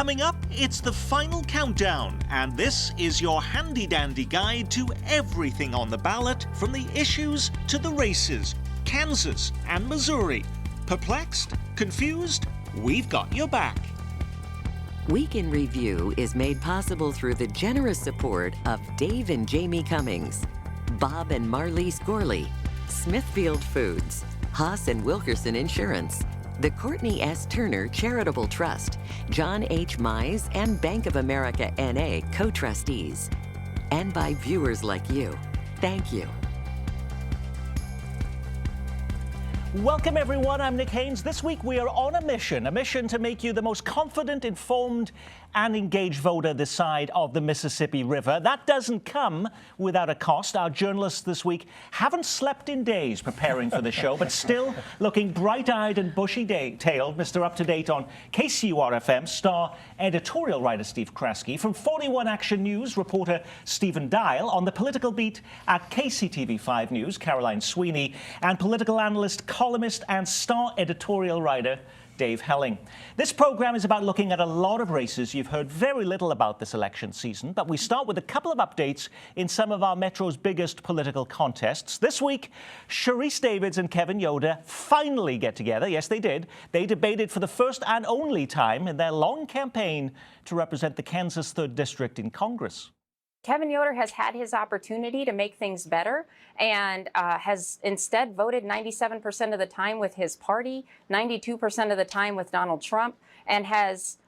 Coming up, it's the final countdown, and this is your handy-dandy guide to everything on the ballot, from the issues to the races. Kansas and Missouri. Perplexed? Confused? We've got your back. Week in Review is made possible through the generous support of Dave and Jamie Cummings, Bob and Marlise Gorley, Smithfield Foods, Haas and Wilkerson Insurance, the Courtney S. Turner Charitable Trust, John H. Mize and Bank of America N.A. co-trustees, and by viewers like you. Thank you. Welcome, everyone. I'm Nick Haynes. This week we are on a mission to make you the most confident, informed, and engaged voter this side of the Mississippi River. That doesn't come without a cost. Our journalists this week haven't slept in days preparing for the show, but still looking bright-eyed and bushy-tailed. Mr. Up-to-Date on KCUR-FM, star editorial writer Steve Kraske. From 41 Action News, reporter Stephen Dial. On the political beat at KCTV5 News, Caroline Sweeney. And political analyst, columnist, and star editorial writer Dave Helling. This program is about looking at a lot of races you've heard very little about this election season, but we start with a couple of updates in some of our Metro's biggest political contests. This week, Sharice Davids and Kevin Yoder finally get together. Yes, they did. They debated for the first and only time in their long campaign to represent the Kansas 3rd District in Congress. Kevin Yoder has had his opportunity to make things better and has instead voted 97% of the time with his party, 92% of the time with Donald Trump, and has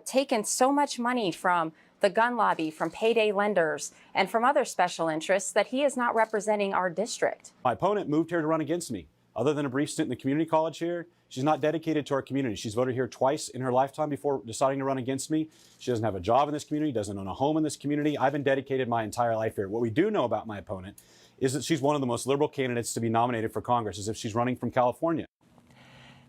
taken so much money from the gun lobby, from payday lenders, and from other special interests that he is not representing our district. My opponent moved here to run against me. Other than a brief stint in the community college here, she's not dedicated to our community. She's voted here twice in her lifetime before deciding to run against me. She doesn't have a job in this community, doesn't own a home in this community. I've been dedicated my entire life here. What we do know about my opponent is that she's one of the most liberal candidates to be nominated for Congress, as if she's running from California.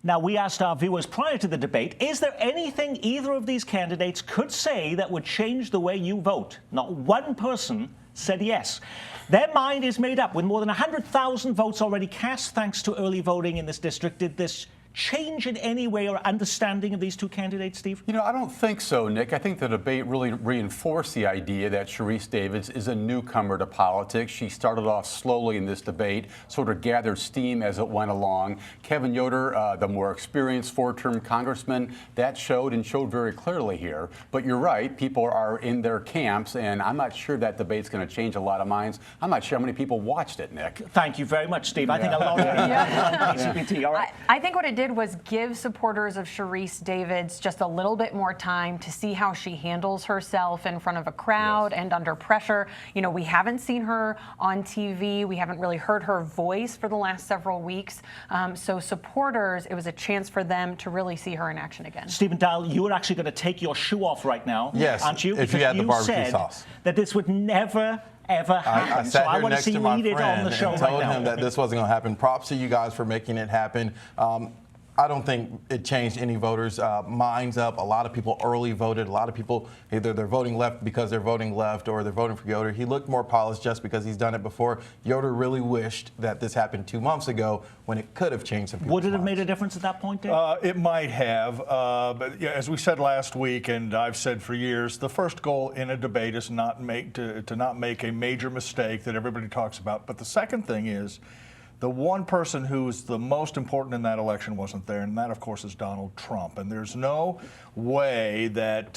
Now, we asked our viewers prior to the debate, is there anything either of these candidates could say that would change the way you vote? Not one person said yes. Their mind is made up. With more than 100,000 votes already cast thanks to early voting in this district, did this change in any way or understanding of these two candidates, Steve? You know, I don't think so, Nick. I think the debate really reinforced the idea that Sharice Davids is a newcomer to politics. She started off slowly in this debate, sort of gathered steam as it went along. Kevin Yoder, the more experienced four-term congressman, that showed very clearly here. But you're right, people are in their camps, and I'm not sure that debate's going to change a lot of minds. I'm not sure how many people watched it, Nick. Thank you very much, Steve. I think a lot of KCPT. All right. I think what it did was give supporters of Sharice Davids just a little bit more time to see how she handles herself in front of a crowd and under pressure. You know, we haven't seen her on TV. We haven't really heard her voice for the last several weeks. So supporters, it was a chance for them to really see her in action again. Stephen Dial, you are actually going to take your shoe off right now, yes, aren't you? If you had the barbecue sauce. That this would never ever happen. I sat so I here want to next see to you my lead it on the friend show and right told now. him that this wasn't going to happen. Props to you guys for making it happen. I don't think it changed any voters' minds up. A lot of people early voted. A lot of people, either they're voting left because they're voting left or they're voting for Yoder. He looked more polished just because he's done it before. Yoder really wished that this happened 2 months ago when it could have changed some people's Would it have minds. made a difference at that point, Dave? It might have. But yeah, as we said last week, and I've said for years, the first goal in a debate is to not make a major mistake that everybody talks about. But the second thing is, the one person who is the most important in that election wasn't there, and that, of course, is Donald Trump. And there's no way that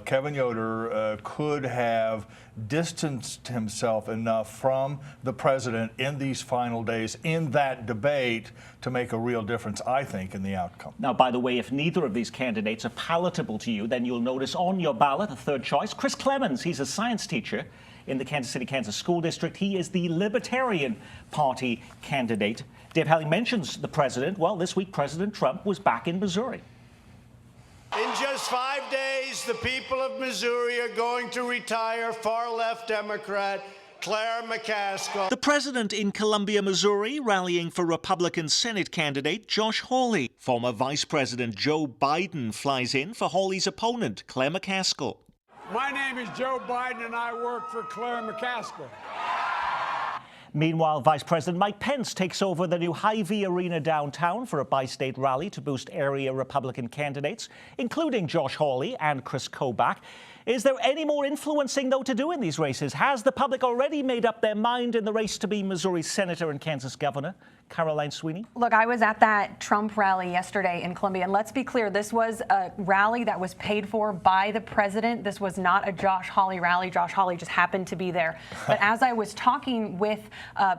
Kevin Yoder could have distanced himself enough from the president in these final days in that debate to make a real difference, I think, in the outcome. Now, by the way, if neither of these candidates are palatable to you, then you'll notice on your ballot a third choice, Chris Clemens. He's a science teacher in the Kansas City, Kansas School District. He is the Libertarian Party candidate. Dave Helling mentions the president. Well, this week, President Trump was back in Missouri. In just 5 days, the people of Missouri are going to retire far-left Democrat Claire McCaskill. The president in Columbia, Missouri, rallying for Republican Senate candidate Josh Hawley. Former Vice President Joe Biden flies in for Hawley's opponent, Claire McCaskill. My name is Joe Biden, and I work for Claire McCaskill. Meanwhile, Vice President Mike Pence takes over the new Hy-Vee Arena downtown for a bi-state rally to boost area Republican candidates, including Josh Hawley and Chris Kobach. Is there any more influencing, though, to do in these races? Has the public already made up their mind in the race to be Missouri's senator and Kansas governor? Caroline Sweeney? Look, I was at that Trump rally yesterday in Columbia, and let's be clear, this was a rally that was paid for by the president. This was not a Josh Hawley rally. Josh Hawley just happened to be there. But as I was talking with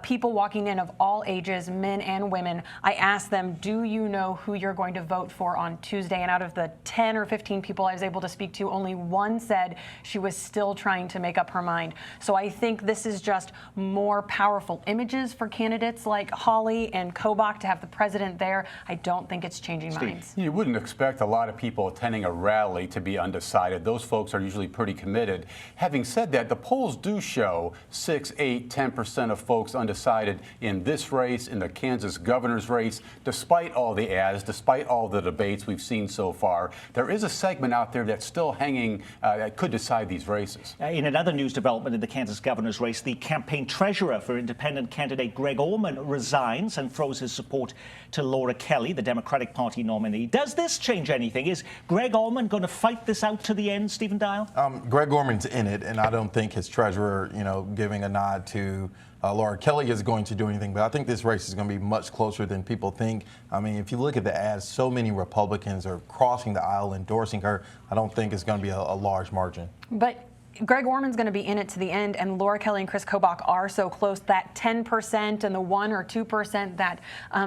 people walking in of all ages, men and women, I asked them, do you know who you're going to vote for on Tuesday? And out of the 10 or 15 people I was able to speak to, only one said she was still trying to make up her mind. So I think this is just more powerful images for candidates like Hawley and Kobach to have the president there. I don't think it's changing minds. You wouldn't expect a lot of people attending a rally to be undecided. Those folks are usually pretty committed. Having said that, the polls do show 6, 8, 10% of folks undecided in this race, in the Kansas governor's race, despite all the ads, despite all the debates we've seen so far. There is a segment out there that's still hanging that could decide these races. In another news development in the Kansas governor's race, the campaign treasurer for independent candidate Greg Orman resigns and throws his support to Laura Kelly, the Democratic Party nominee. Does this change anything? Is Greg Orman going to fight this out to the end, Stephen Dial? Greg Orman's in it, and I don't think his treasurer, giving a nod to Laura Kelly is going to do anything. But I think this race is going to be much closer than people think. I mean, if you look at the ads, so many Republicans are crossing the aisle endorsing her. I don't think it's going to be a large margin. But Greg Orman's going to be in it to the end, and Laura Kelly and Chris Kobach are so close. That 10% and the 1 or 2% that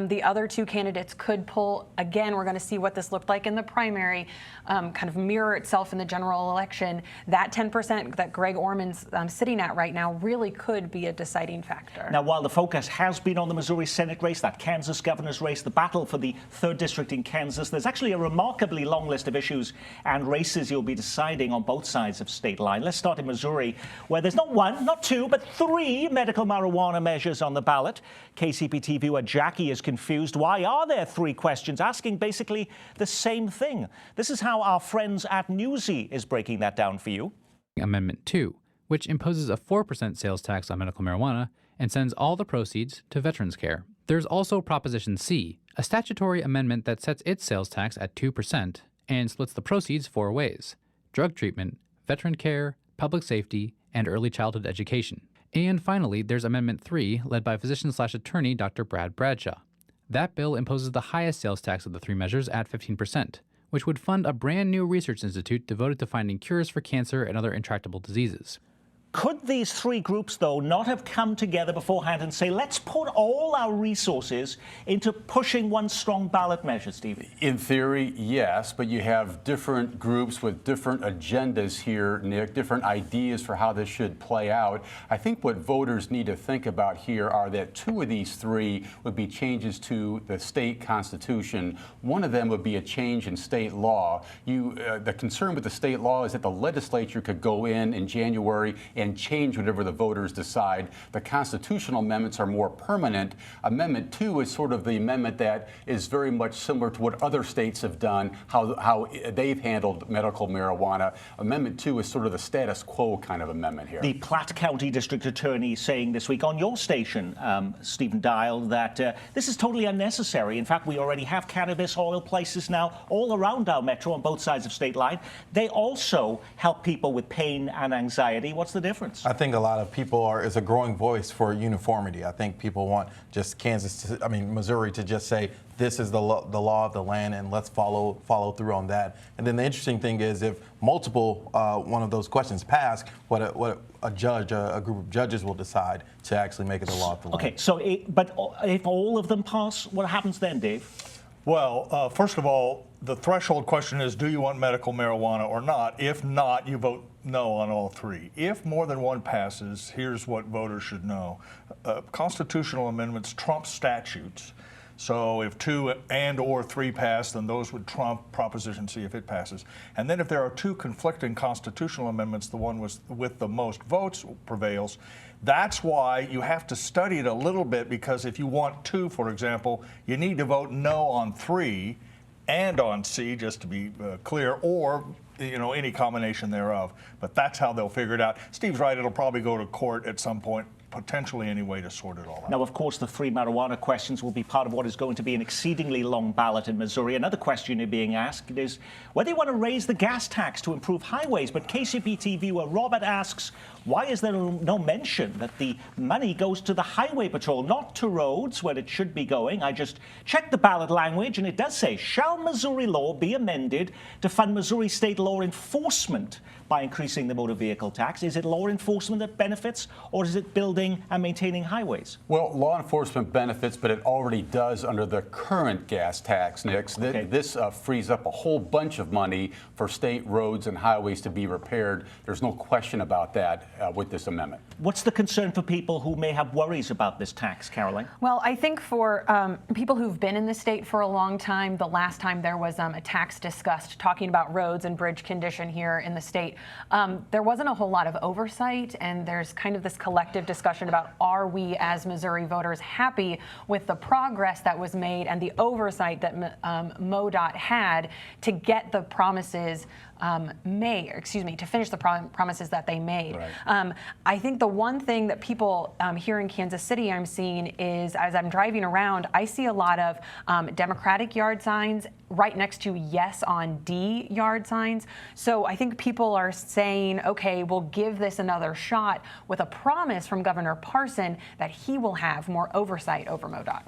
the other two candidates could pull. Again, we're going to see what this looked like in the primary, kind of mirror itself in the general election. That 10% that Greg Orman's sitting at right now really could be a deciding factor. Now, while the focus has been on the Missouri Senate race, that Kansas governor's race, the battle for the 3rd district in Kansas, there's actually a remarkably long list of issues and races you'll be deciding on both sides of state line. Let's start in Missouri, where there's not 1, not 2, but 3 medical marijuana measures on the ballot. KCPT viewer Jackie is confused. Why are there 3 questions asking basically the same thing? This is how our friends at Newsy is breaking that down for you. Amendment 2, which imposes a 4% sales tax on medical marijuana and sends all the proceeds to Veterans Care. There's also Proposition C, a statutory amendment that sets its sales tax at 2% and splits the proceeds 4 ways: drug treatment, veteran care, public safety, and early childhood education. And finally, there's Amendment 3, led by physician/attorney Dr. Brad Bradshaw. That bill imposes the highest sales tax of the 3 measures at 15%, which would fund a brand new research institute devoted to finding cures for cancer and other intractable diseases. Could these 3 groups, though, not have come together beforehand and say, let's put all our resources into pushing one strong ballot measure, Steve? In theory, yes, but you have different groups with different agendas here, Nick, different ideas for how this should play out. I think what voters need to think about here are that 2 of these 3 would be changes to the state constitution. One of them would be a change in state law. The concern with the state law is that the legislature could go in January and change whatever the voters decide. The constitutional amendments are more permanent. Amendment 2 is sort of the amendment that is very much similar to what other states have done, how they've handled medical marijuana. Amendment 2 is sort of the status quo kind of amendment here. The Platte County District Attorney saying this week on your station, Stephen Dial, that this is totally unnecessary. In fact, we already have cannabis oil places now all around our metro on both sides of state line. They also help people with pain and anxiety. What's the difference? I think a lot of people is a growing voice for uniformity. I think people want just Missouri to just say, this is the law of the land, and let's follow through on that. And then the interesting thing is, if multiple one of those questions pass, what a judge, a group of judges will decide to actually make it the law of the land. Okay, so but if all of them pass, what happens then, Dave? Well, first of all, the threshold question is, do you want medical marijuana or not? If not, you vote no on all 3. If more than 1 passes, here's what voters should know. Constitutional amendments trump statutes. So if 2 and or 3 pass, then those would trump Proposition C if it passes. And then if there are 2 conflicting constitutional amendments, the one with the most votes prevails. That's why you have to study it a little bit, because if you want 2, for example, you need to vote no on 3 and on C, just to be clear, or any combination thereof. But that's how they'll figure it out. Steve's right, it'll probably go to court at some point potentially any way to sort it all out. Now, of course, the free marijuana questions will be part of what is going to be an exceedingly long ballot in Missouri. Another question you're being asked is whether you want to raise the gas tax to improve highways. But KCPT viewer Robert asks, why is there no mention that the money goes to the highway patrol, not to roads, where it should be going? I just checked the ballot language, and it does say, shall Missouri law be amended to fund Missouri state law enforcement by increasing the motor vehicle tax? Is it law enforcement that benefits, or is it building and maintaining highways? Well, law enforcement benefits, but it already does under the current gas tax, Nick. Okay. This frees up a whole bunch of money for state roads and highways to be repaired. There's no question about that with this amendment. What's the concern for people who may have worries about this tax, Caroline? Well, I think for people who've been in the state for a long time, the last time there was a tax discussed talking about roads and bridge condition here in the state, there wasn't a whole lot of oversight, and there's kind of this collective discussion about, are we as Missouri voters happy with the progress that was made and the oversight that MoDOT had to get the promises to finish the promises that they made. Right. I think the one thing that people here in Kansas City I'm seeing is, as I'm driving around, I see a lot of Democratic yard signs right next to yes on D yard signs. So I think people are saying, okay, we'll give this another shot, with a promise from Governor Parson that he will have more oversight over MoDOT.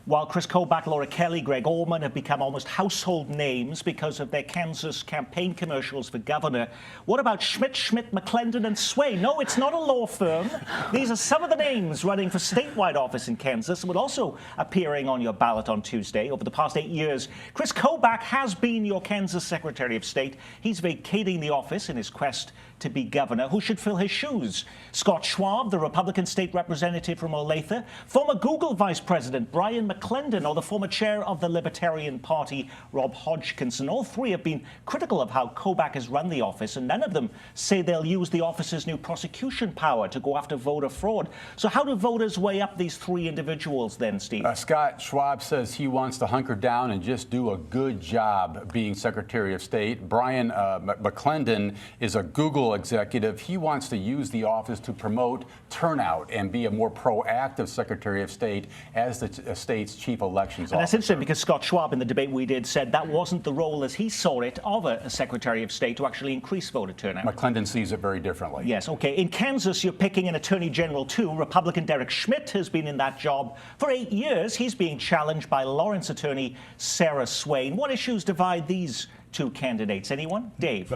While Chris Kobach, Laura Kelly, Greg Orman have become almost household names because of their Kansas campaign commercials for governor, what about Schmidt, McClendon, and Swain? No, it's not a law firm. These are some of the names running for statewide office in Kansas, and also appearing on your ballot on Tuesday. Over the past 8 years, Chris Kobach has been your Kansas Secretary of State. He's vacating the office in his quest to be governor. Who should fill his shoes? Scott Schwab, the Republican state representative from Olathe, former Google vice president Brian McClendon, or the former chair of the Libertarian Party, Rob Hodgkinson. All three have been critical of how Kobach has run the office, and none of them say they'll use the office's new prosecution power to go after voter fraud. So how do voters weigh up these three individuals then, Steve? Scott Schwab says he wants to hunker down and just do a good job being Secretary of State. Brian McClendon is a Google executive. He wants to use the office to promote turnout and be a more proactive Secretary of State as the state's chief elections officer. And that's interesting, because Scott Schwab, in the debate we did, said that wasn't the role as he saw it of a Secretary of State, to actually increase voter turnout. McClendon sees it very differently. Yes, okay. In Kansas, you're picking an Attorney General too. Republican Derek Schmidt has been in that job for 8 years. He's being challenged by Lawrence attorney Sarah Swain. What issues divide these two candidates? Anyone? Dave?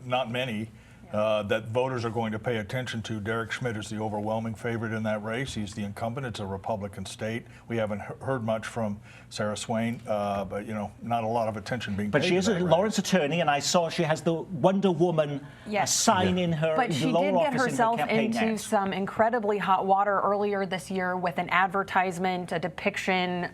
Not many. That voters are going to pay attention to. Derek Schmidt is the overwhelming favorite in that race. He's the incumbent. It's a Republican state. We haven't heard much from Sarah Swain, but not a lot of attention being paid. But she is a Lawrence attorney, and I saw she has the Wonder Woman sign in her But she lower did get office herself in her campaign into ads. some incredibly hot water earlier this year with an advertisement, a depiction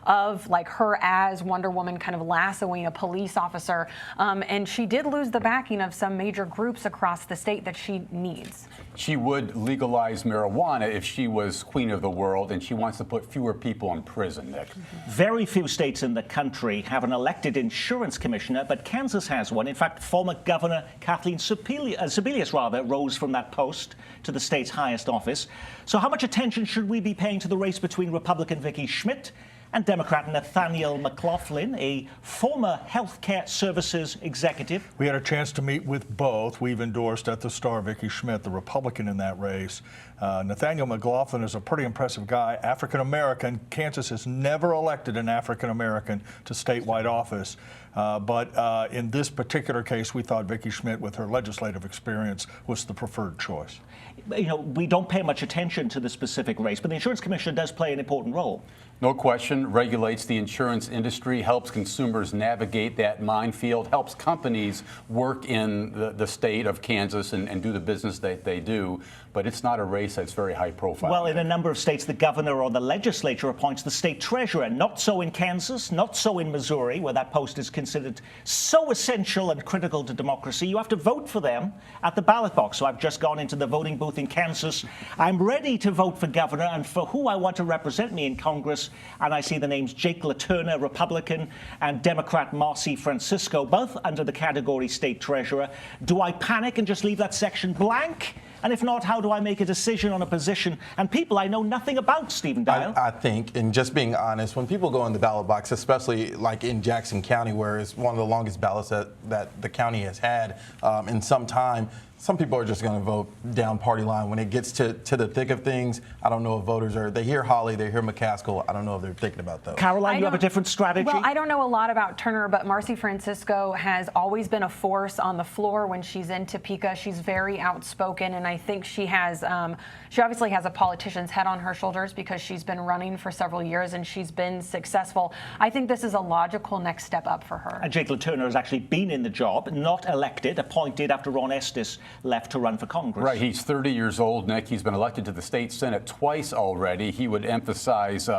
of like her as Wonder Woman kind of lassoing a police officer. And she did lose the backing of some major groups across the state that she needs. She would legalize marijuana if she was queen of the world, and she wants to put fewer people in prison, Nick. Very few states in the country have an elected insurance commissioner, but Kansas has one. In fact, former Governor Kathleen Sebelius rose from that post to the state's highest office. So how much attention should we be paying to the race between Republican Vicki Schmidt and Democrat Nathaniel McLaughlin, a former health care services executive? We had a chance to meet with both. We've endorsed at the Star Vicki Schmidt, the Republican in that race. Nathaniel McLaughlin is a pretty impressive guy, African-American. Kansas has never elected an African-American to statewide office. But in this particular case, we thought Vicki Schmidt, with her legislative experience, was the preferred choice. We don't pay much attention to the specific race, but the insurance commissioner does play an important role. No question, regulates the insurance industry, helps consumers navigate that minefield, helps companies work in the state of Kansas and do the business that they do. But it's not a race that's very high profile. Well, in a number of states, the governor or the legislature appoints the state treasurer. Not so in Kansas, not so in Missouri, where that post is considered so essential and critical to democracy. You have to vote for them at the ballot box. So I've just gone into the voting booth in Kansas. I'm ready to vote for governor and for who I want to represent me in Congress. And I see the names Jake LaTurner, Republican, and Democrat Marcy Francisco, both under the category state treasurer. Do I panic and just leave that section blank? And if not, how do I make a decision on a position and people I know nothing about, Stephen Dial? I think, and just being honest, when people go in the ballot box, especially like in Jackson County, where it's one of the longest ballots that the county has had in some time, some people are just going to vote down party line. When it gets to the thick of things, I don't know if voters they hear Hawley, they hear McCaskill. I don't know if they're thinking about those. Caroline, you have a different strategy? Well, I don't know a lot about Turner, but Marcy Francisco has always been a force on the floor when she's in Topeka. She's very outspoken, and I think she obviously has a politician's head on her shoulders because she's been running for several years and she's been successful. I think this is a logical next step up for her. And Jake LaTurner has actually been in the job, not elected, appointed after Ron Estes left to run for Congress. Right, he's 30 years old, Nick. He's been elected to the state Senate twice already. He would emphasize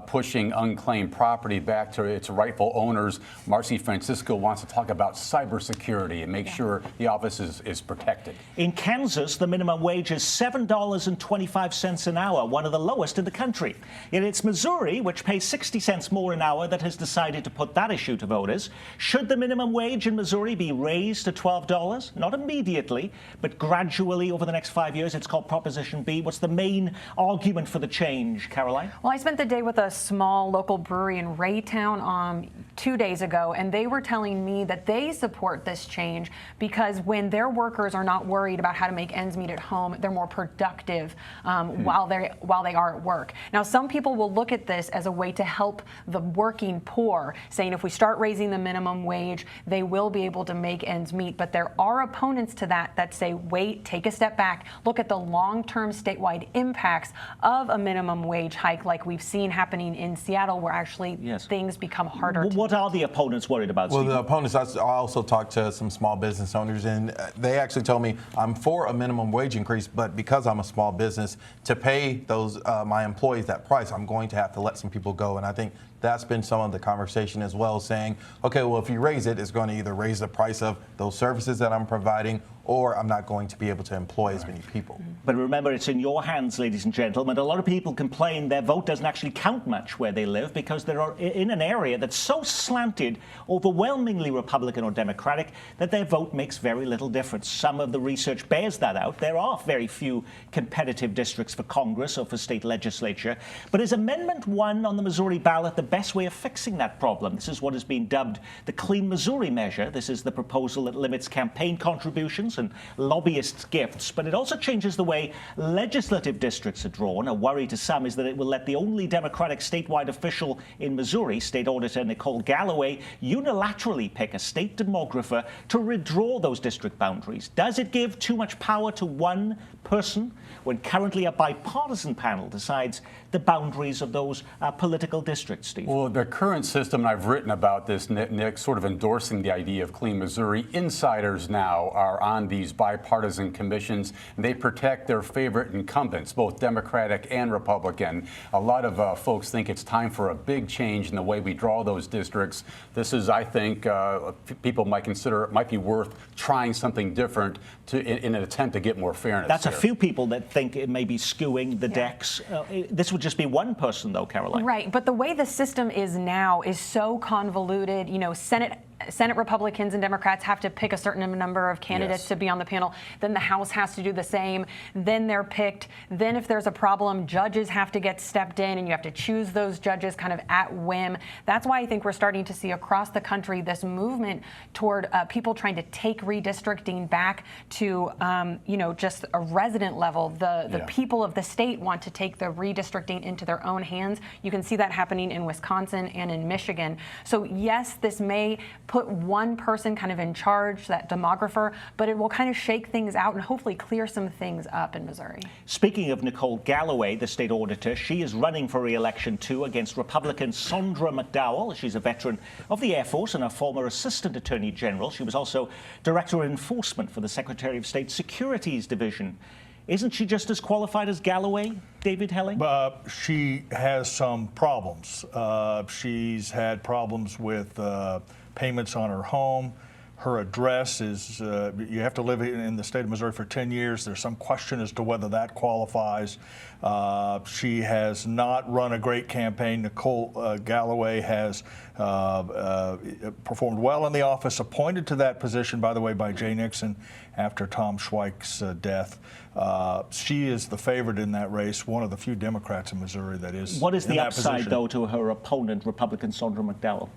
pushing unclaimed property back to its rightful owners. Marcy Francisco wants to talk about cybersecurity and make sure the office is protected. In Kansas, the minimum wage is $7.25 an hour, one of the lowest in the country. Yet it's Missouri, which pays 60 cents more an hour, that has decided to put that issue to voters. Should the minimum wage in Missouri be raised to $12? Not immediately, but gradually over the next 5 years. It's called Proposition B. What's the main argument for the change, Caroline? Well, I spent the day with a small local brewery in Raytown 2 days ago, and they were telling me that they support this change because when their workers are not worried about how to make ends meet at home, they're more productive while they are at work. Now, some people will look at this as a way to help the working poor, saying if we start raising the minimum wage, they will be able to make ends meet. But there are opponents to that say, wait, take a step back, look at the long-term statewide impacts of a minimum wage hike like we've seen happening in Seattle, where actually things become harder. What are the opponents worried about, Well, Stephen? the opponents, I also talked to some small business owners, and they actually told me I'm for a minimum wage increase, but because I'm a small business, to pay those my employees that price, I'm going to have to let some people go. And I think that's been some of the conversation as well, saying, okay, well, if you raise it, it's going to either raise the price of those services that I'm providing, or I'm not going to be able to employ as many people. But remember, it's in your hands, ladies and gentlemen. A lot of people complain their vote doesn't actually count much where they live because they're in an area that's so slanted, overwhelmingly Republican or Democratic, that their vote makes very little difference. Some of the research bears that out. There are very few competitive districts for Congress or for state legislature. But is Amendment 1 on the Missouri ballot the best way of fixing that problem? This is what is being dubbed the Clean Missouri measure. This is the proposal that limits campaign contributions and lobbyists' gifts, but it also changes the way legislative districts are drawn. A worry to some is that it will let the only Democratic statewide official in Missouri, State Auditor Nicole Galloway, unilaterally pick a state demographer to redraw those district boundaries. Does it give too much power to one person when currently a bipartisan panel decides the boundaries of those political districts, Steve? Well, the current system, and I've written about this, Nick, sort of endorsing the idea of Clean Missouri. Insiders now are on these bipartisan commissions, and they protect their favorite incumbents, both Democratic and Republican. A lot of folks think it's time for a big change in the way we draw those districts. This is, I think, people might consider it might be worth trying something different in an attempt to get more fairness. That's here. a few people that think it may be skewing the decks. This would just be one person, though, Caroline. Right, but the way the system is now is so convoluted. You know, Senate Republicans and Democrats have to pick a certain number of candidates to be on the panel. Then the House has to do the same. Then they're picked. Then if there's a problem, judges have to get stepped in, and you have to choose those judges kind of at whim. That's why I think we're starting to see across the country this movement toward people trying to take redistricting back to, just a resident level. The people of the state want to take the redistricting into their own hands. You can see that happening in Wisconsin and in Michigan. So yes, this may put one person kind of in charge, that demographer, but it will kind of shake things out and hopefully clear some things up in Missouri. Speaking of Nicole Galloway, the state auditor, she is running for re-election too against Republican Sondra McDowell. She's a veteran of the Air Force and a former Assistant Attorney General. She was also Director of Enforcement for the Secretary of State Securities Division. Isn't she just as qualified as Galloway, David Helling? She has some problems. She's had problems with payments on her home. Her address is, you have to live in the state of Missouri for 10 years. There's some question as to whether that qualifies. She has not run a great campaign. Nicole Galloway has performed well in the office, appointed to that position, by the way, by Jay Nixon after Tom Schweik's death. She is the favorite in that race, one of the few Democrats in Missouri that is. What is in the that upside, position. though, to her opponent, Republican Sondra McDowell?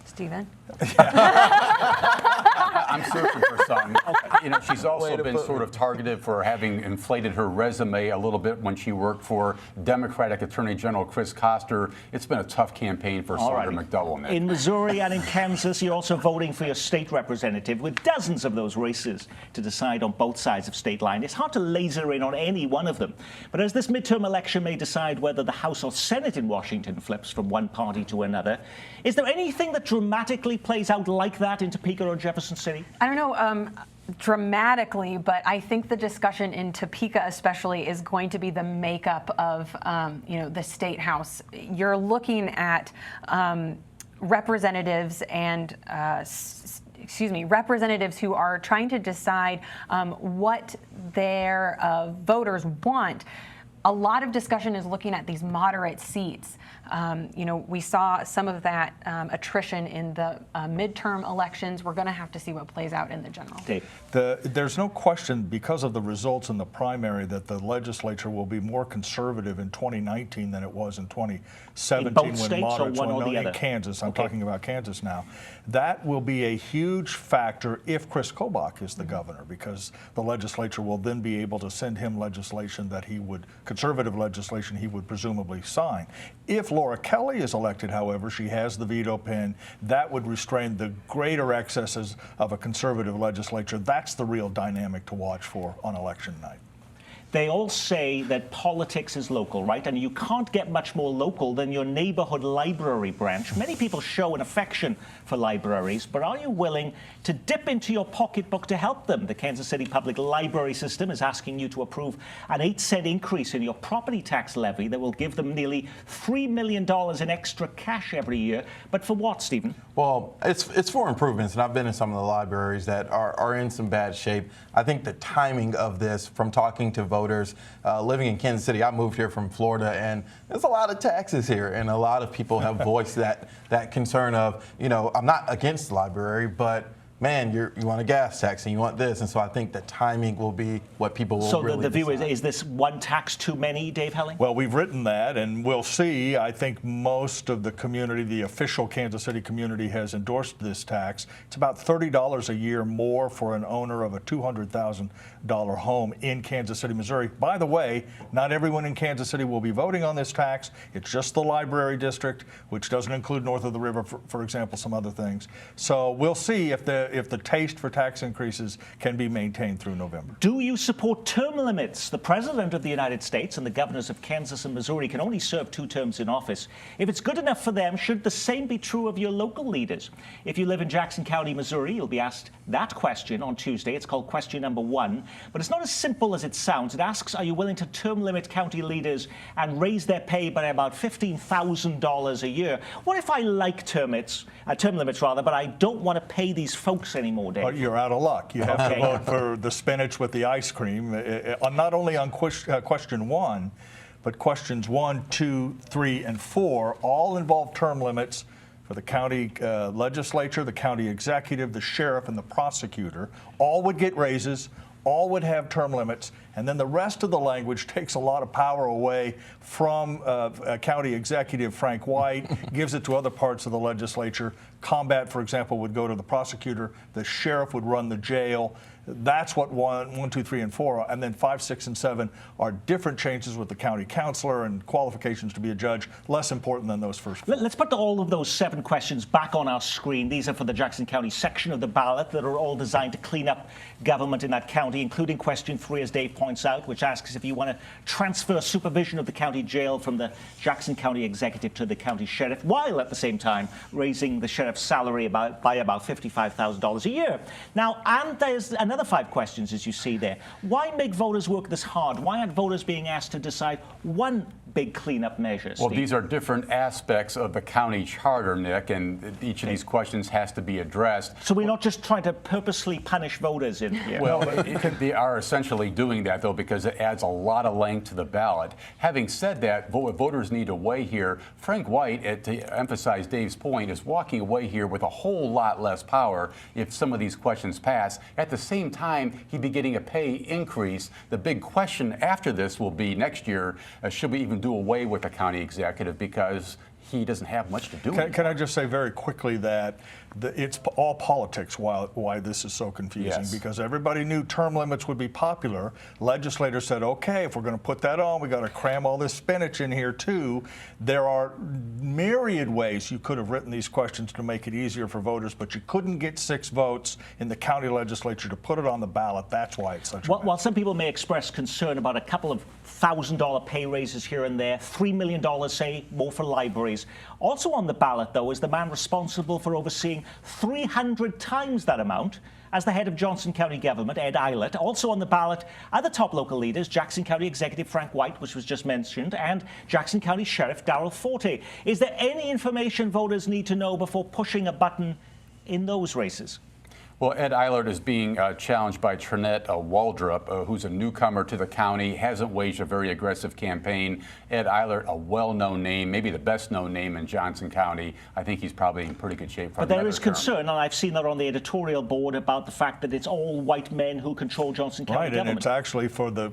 Stephen? I'm searching for some. You know, she's also been sort of targeted for having inflated her resume a little bit when she worked for Democratic Attorney General Chris Koster. It's been a tough campaign for Sondra McDowell, Nick. In Missouri and in Kansas, you're also voting for your state representative with dozens of those races to decide on both sides of state line. It's hard to laser in on any one of them. But as this midterm election may decide whether the House or Senate in Washington flips from one party to another, is there anything that dramatically plays out like that in Topeka or Jefferson City? I don't know dramatically, but I think the discussion in Topeka especially is going to be the makeup of the state house. You're looking at representatives and representatives who are trying to decide what their voters want. A lot of discussion is looking at these moderate seats. We saw some of that attrition in the midterm elections. We're going to have to see what plays out in the general. There's no question, because of the results in the primary, that the legislature will be more conservative in 2019 than it was in 2017 in both when states moderates or one or the in other? Kansas. I'm talking about Kansas now. That will be a huge factor if Chris Kobach is the governor, because the legislature will then be able to send him legislation that conservative legislation he would presumably sign. If Laura Kelly is elected, however, she has the veto pen. That would restrain the greater excesses of a conservative legislature. That's the real dynamic to watch for on election night. They all say that politics is local, right? And you can't get much more local than your neighborhood library branch. Many people show an affection for libraries, but are you willing to dip into your pocketbook to help them? The Kansas City Public Library System is asking you to approve an 8-cent increase in your property tax levy that will give them nearly $3 million in extra cash every year. But for what, Stephen? Well, it's for improvements, and I've been in some of the libraries that are in some bad shape. I think the timing of this, from talking to voters, living in Kansas City, I moved here from Florida, and there's a lot of taxes here, and a lot of people have voiced that concern of, I'm not against the library, but man, you want a gas tax and you want this, and so I think the timing will be what people will really So the view decide. is this one tax too many, Dave Helling? Well, we've written that, and we'll see. I think most of the community, the official Kansas City community, has endorsed this tax. It's about $30 a year more for an owner of a $200,000 home in Kansas City, Missouri. By the way, not everyone in Kansas City will be voting on this tax. It's just the library district, which doesn't include north of the river, for example, some other things. So we'll see if the taste for tax increases can be maintained through November. Do you support term limits? The President of the United States and the governors of Kansas and Missouri can only serve 2 terms in office. If it's good enough for them, should the same be true of your local leaders? If you live in Jackson County, Missouri, you'll be asked that question on Tuesday. It's called question number 1. But it's not as simple as it sounds. It asks, are you willing to term limit county leaders and raise their pay by about $15,000 a year? What if I like term limits, but I don't want to pay these folks anymore, Dave? Well, you're out of luck. You have to vote for the spinach with the ice cream, not only on question 1, but questions 1, 2, 3, and 4 all involve term limits for the county legislature, the county executive, the sheriff, and the prosecutor. All would get raises. All would have term limits, and then the rest of the language takes a lot of power away from County Executive Frank White, gives it to other parts of the legislature. Combat, for example, would go to the prosecutor. The sheriff would run the jail. That's what 1, 2, 3, and 4 are. And then 5, 6, and 7 are different changes with the county councilor and qualifications to be a judge, less important than those first 4. Let's put all of those 7 questions back on our screen. These are for the Jackson County section of the ballot that are all designed to clean up government in that county, including question 3, as Dave points out, which asks if you want to transfer supervision of the county jail from the Jackson County executive to the county sheriff, while at the same time raising the sheriff's salary by about $55,000 a year. Now, and there's another 5 questions, as you see there. Why make voters work this hard? Why aren't voters being asked to decide one big cleanup measures. Well, Steve? these are different aspects of the county charter, Nick, and each of these questions has to be addressed. So we're not just trying to purposely punish voters in here. Well, they are essentially doing that, though, because it adds a lot of length to the ballot. Having said that, what voters need to weigh here, Frank White, to emphasize Dave's point, is walking away here with a whole lot less power if some of these questions pass. At the same time, he'd be getting a pay increase. The big question after this will be next year, should we even do away with the county executive, because he doesn't have much to do with it. Can I just say very quickly that it's all politics why this is so confusing, Yes. because everybody knew term limits would be popular. Legislators said, okay, if we're going to put that on, we got to cram all this spinach in here too. There are myriad ways you could have written these questions to make it easier for voters, but you couldn't get 6 votes in the county legislature to put it on the ballot. That's why it's such a mess. While some people may express concern about a couple of $1,000 pay raises here and there, $3 million, say, more for libraries. Also on the ballot, though, is the man responsible for overseeing 300 times that amount as the head of Johnson County government, Ed Eilert. Also on the ballot are the top local leaders, Jackson County Executive Frank White, which was just mentioned, and Jackson County Sheriff Darrell Forte. Is there any information voters need to know before pushing a button in those races? Well, Ed Eilert is being challenged by Trinette Waldrop, who's a newcomer to the county, hasn't waged a very aggressive campaign. Ed Eilert, a well-known name, maybe the best-known name in Johnson County. I think he's probably in pretty good shape for But there another is term. concern, and I've seen that on the editorial board, about the fact that it's all white men who control Johnson County Right, and government. it's actually for the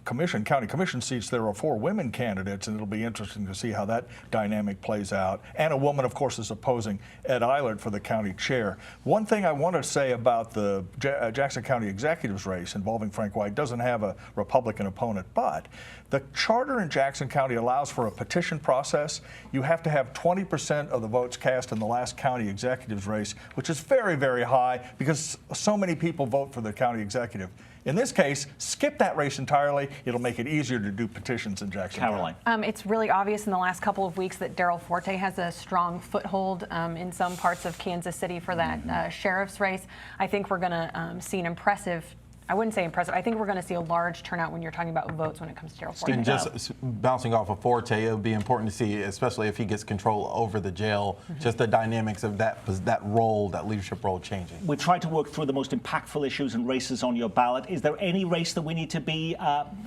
county commission seats, there are 4 women candidates, and it'll be interesting to see how that dynamic plays out. And a woman, of course, is opposing Ed Eilert for the county chair. One thing I want to say about the Jackson County executives race involving Frank White, doesn't have a Republican opponent, but the charter in Jackson County allows for a petition process. You have to have 20% of the votes cast in the last county executives race, which is very, very high because so many people vote for the county executive. In this case, skip that race entirely. It'll make it easier to do petitions in Jackson Caroline. County. It's really obvious in the last couple of weeks that Darrell Forte has a strong foothold in some parts of Kansas City for that sheriff's race. I think we're going to see an impressive, I wouldn't say impressive, I think we're going to see a large turnout when you're talking about votes when it comes to Darrell Forte. And just bouncing off of Forte, it would be important to see, especially if he gets control over the jail, just the dynamics of that role, that leadership role changing. We try to work through the most impactful issues and races on your ballot. Is there any race that we need to be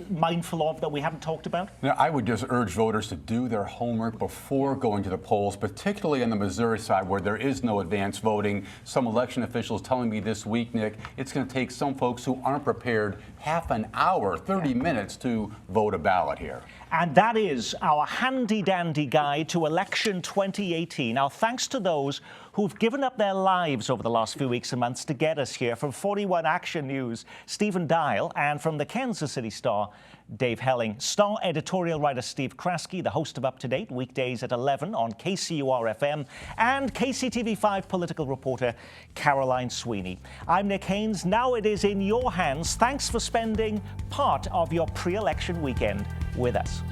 mindful of that we haven't talked about? Now, I would just urge voters to do their homework before going to the polls, particularly on the Missouri side where there is no advance voting. Some election officials telling me this week, Nick, it's going to take some folks who aren't prepared half an hour, 30 minutes to vote a ballot here. And that is our handy-dandy guide to election 2018. Our thanks to those who've given up their lives over the last few weeks and months to get us here. From 41 Action News, Stephen Dial, and from the Kansas City Star, Dave Helling. Star editorial writer Steve Kraske, the host of Up to Date, weekdays at 11 on KCUR-FM, and KCTV5 political reporter Caroline Sweeney. I'm Nick Haynes. Now it is in your hands. Thanks for spending part of your pre-election weekend with us.